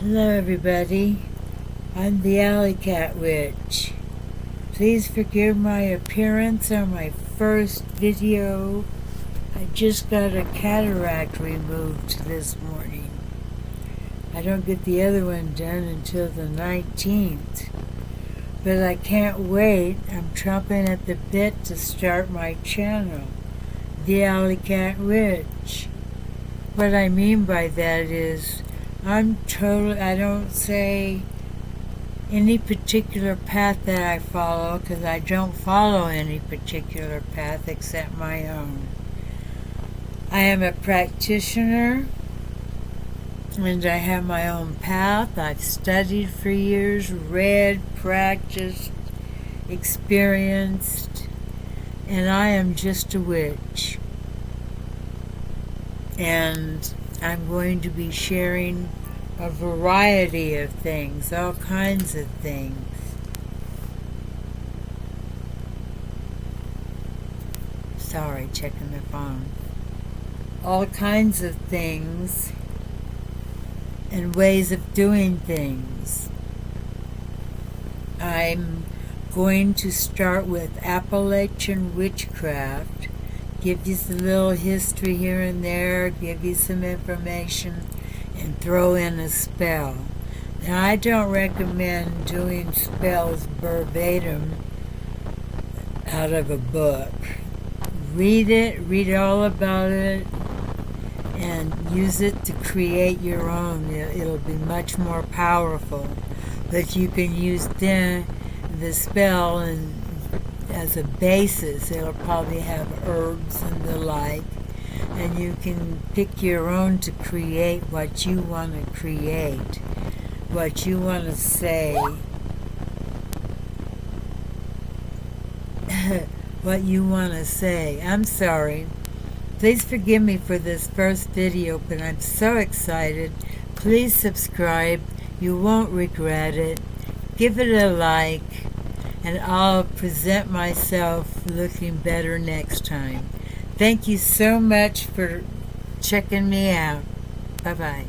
Hello everybody, I'm the Alley Cat Witch. Please forgive my appearance on my first video. I just got a cataract removed this morning. I don't get the other one done until the 19th. But I can't wait. I'm chomping at the bit to start my channel, the Alley Cat Witch. What I mean by that is I don't say any particular path that I follow, because I don't follow any particular path except my own. I am a practitioner and I have my own path. I've studied for years, read, practiced, experienced, and I am just a witch. And I'm going to be sharing a variety of things, all kinds of things. Sorry, checking the phone. All kinds of things and ways of doing things. I'm going to start with Appalachian witchcraft, give you some little history here and there, give you some information, and throw in a spell. Now, I don't recommend doing spells verbatim out of a book. Read all about it, and use it to create your own. It'll be much more powerful. But you can use the spell and as a basis. It'll probably have herbs and the like, and you can pick your own to create what you want to create, what you want to say, what you want to say. I'm sorry. Please forgive me for this first video, but I'm so excited. Please subscribe. You won't regret it. Give it a like, and I'll present myself looking better next time. Thank you so much for checking me out. Bye-bye.